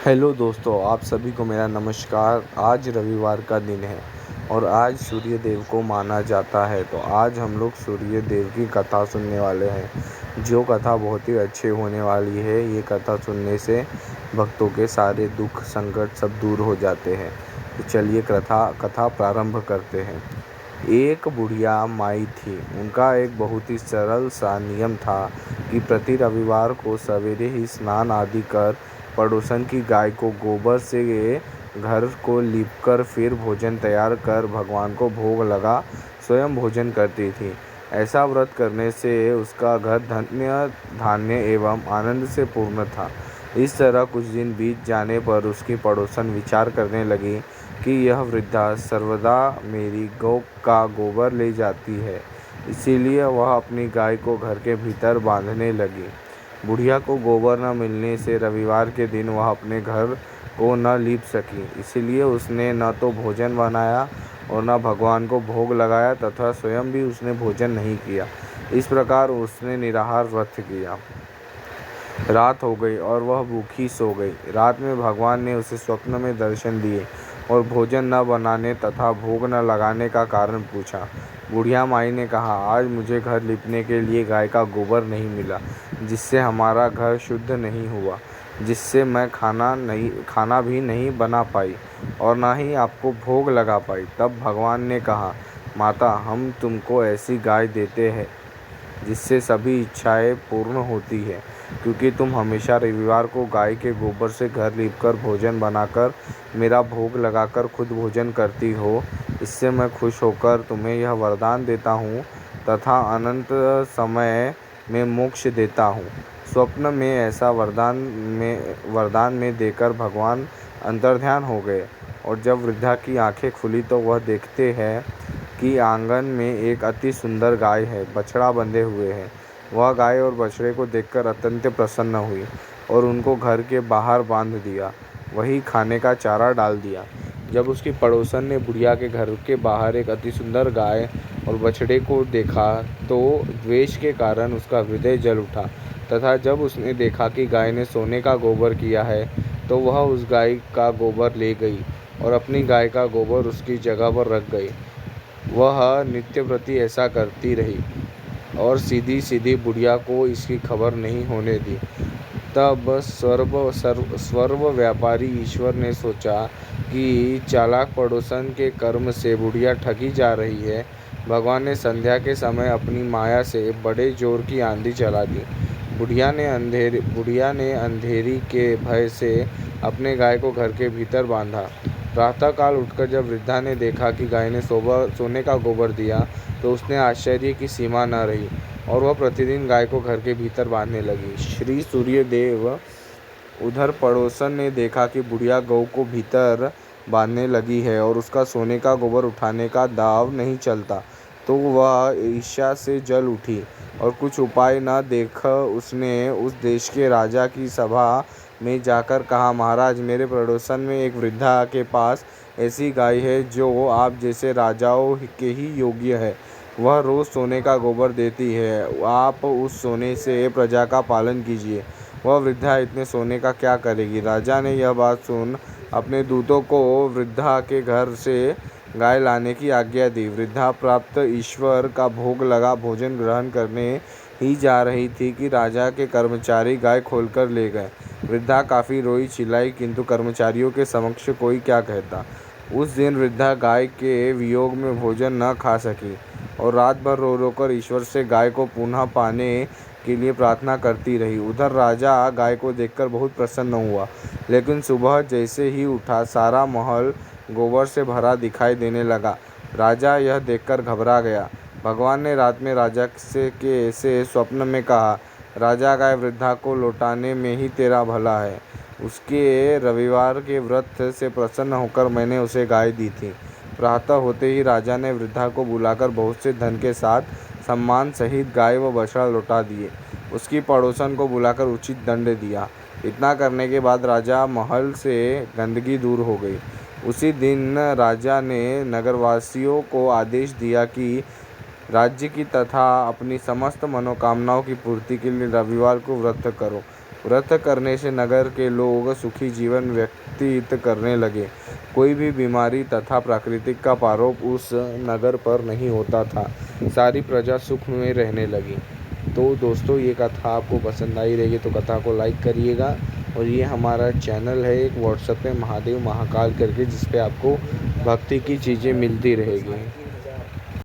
Hello दोस्तों, आप सभी को मेरा नमस्कार। आज रविवार का दिन है और आज सूर्य देव को माना जाता है। तो आज हम लोग सूर्य देव की कथा सुनने वाले हैं, जो कथा बहुत ही अच्छी होने वाली है। ये कथा सुनने से भक्तों के सारे दुख संकट सब दूर हो जाते हैं। तो चलिए कथा प्रारंभ करते हैं। एक बुढ़िया माई थी। उनका एक बहुत ही सरल सा नियम था कि प्रति रविवार को सवेरे ही स्नान आदि कर पड़ोसन की गाय को गोबर से घर को लीपकर फिर भोजन तैयार कर भगवान को भोग लगा स्वयं भोजन करती थी। ऐसा व्रत करने से उसका घर धन्य धान्य एवं आनंद से पूर्ण था। इस तरह कुछ दिन बीत जाने पर उसकी पड़ोसन विचार करने लगी कि यह वृद्धा सर्वदा मेरी गौ का गोबर ले जाती है, इसीलिए वह अपनी गाय को घर के भीतर बांधने लगी। बुढ़िया को गोबर न मिलने से रविवार के दिन वह अपने घर को न लीप सकी, इसलिए उसने न तो भोजन बनाया और न भगवान को भोग लगाया तथा स्वयं भी उसने भोजन नहीं किया। इस प्रकार उसने निराहार व्रत किया। रात हो गई और वह भूखी सो गई। रात में भगवान ने उसे स्वप्न में दर्शन दिए और भोजन न बनाने तथा भोग न लगाने का कारण पूछा। बुढ़िया माई ने कहा, आज मुझे घर लिपने के लिए गाय का गोबर नहीं मिला, जिससे हमारा घर शुद्ध नहीं हुआ, जिससे मैं खाना भी नहीं बना पाई और न ही आपको भोग लगा पाई। तब भगवान ने कहा, माता, हम तुमको ऐसी गाय देते हैं जिससे सभी इच्छाएं पूर्ण होती है, क्योंकि तुम हमेशा रविवार को गाय के गोबर से घर लीपकर भोजन बनाकर मेरा भोग लगाकर खुद भोजन करती हो। इससे मैं खुश होकर तुम्हें यह वरदान देता हूँ तथा अनंत समय में मोक्ष देता हूँ। स्वप्न में ऐसा वरदान में देकर भगवान अंतर्ध्यान हो गए और जब वृद्धा की आंखें खुली तो वह देखते हैं कि आंगन में एक अति सुंदर गाय है, बछड़ा बंधे हुए हैं। वह गाय और बछड़े को देखकर अत्यंत प्रसन्न हुई और उनको घर के बाहर बांध दिया, वहीं खाने का चारा डाल दिया। जब उसकी पड़ोसन ने बुढ़िया के घर के बाहर एक अति सुंदर गाय और बछड़े को देखा तो द्वेष के कारण उसका हृदय जल उठा तथा जब उसने देखा कि गाय ने सोने का गोबर किया है तो वह उस गाय का गोबर ले गई और अपनी गाय का गोबर उसकी जगह पर रख गई। वह नित्य प्रति ऐसा करती रही और सीधी सीधी बुढ़िया को इसकी खबर नहीं होने दी। तब स्वर्व व्यापारी ईश्वर ने सोचा कि चालाक पड़ोसन के कर्म से बुढ़िया ठगी जा रही है। भगवान ने संध्या के समय अपनी माया से बड़े जोर की आंधी चला दी। बुढ़िया ने अंधेरी के भय से अपने गाय को घर के भीतर बांधा। प्रातःकाल उठकर जब वृद्धा ने देखा कि गाय ने सोने का गोबर दिया तो उसने आश्चर्य की सीमा न रही और वह प्रतिदिन गाय को घर के भीतर बांधने लगी। श्री सूर्यदेव उधर पड़ोसन ने देखा कि बुढ़िया गौ को भीतर बांधने लगी है और उसका सोने का गोबर उठाने का दाव नहीं चलता, तो वह ईर्ष्या से जल उठी और कुछ उपाय न देख उसने उस देश के राजा की सभा में जाकर कहा, महाराज, मेरे पड़ोसन में एक वृद्धा के पास ऐसी गाय है जो आप जैसे राजाओं के ही योग्य है। वह रोज सोने का गोबर देती है, आप उस सोने से प्रजा का पालन कीजिए। वह वृद्धा इतने सोने का क्या करेगी। राजा ने यह बात सुन अपने दूतों को वृद्धा के घर से गाय लाने की आज्ञा दी। वृद्धा प्राप्त ईश्वर का भोग लगा भोजन ग्रहण करने ही जा रही थी कि राजा के कर्मचारी गाय खोलकर ले गए। वृद्धा काफ़ी रोई चिल्लाई, किंतु कर्मचारियों के समक्ष कोई क्या कहता। उस दिन वृद्धा गाय के वियोग में भोजन न खा सकी और रात भर रो रो कर ईश्वर से गाय को पुनः पाने के लिए प्रार्थना करती रही। उधर राजा गाय को देखकर बहुत प्रसन्न हुआ, लेकिन सुबह जैसे ही उठा सारा महल गोबर से भरा दिखाई देने लगा। राजा यह देखकर घबरा गया। भगवान ने रात में राजा से स्वप्न में कहा, राजा, गाय वृद्धा को लौटाने में ही तेरा भला है। उसके रविवार के व्रत से प्रसन्न होकर मैंने उसे गाय दी थी। प्रातः होते ही राजा ने वृद्धा को बुलाकर बहुत से धन के साथ सम्मान सहित गाय व बछड़ा लौटा दिए। उसकी पड़ोसन को बुलाकर उचित दंड दिया। इतना करने के बाद राजा महल से गंदगी दूर हो गई। उसी दिन राजा ने नगरवासियों को आदेश दिया कि राज्य की तथा अपनी समस्त मनोकामनाओं की पूर्ति के लिए रविवार को व्रत करो। व्रत करने से नगर के लोग सुखी जीवन व्यतीत करने लगे। कोई भी बीमारी तथा प्राकृतिक का प्रकोप उस नगर पर नहीं होता था। सारी प्रजा सुख में रहने लगी। तो दोस्तों, ये कथा आपको पसंद आई रहेगी तो कथा को लाइक करिएगा। और ये हमारा चैनल है एक व्हाट्सएप पे महादेव महाकाल करके, जिस पे आपको भक्ति की चीज़ें मिलती रहेगी।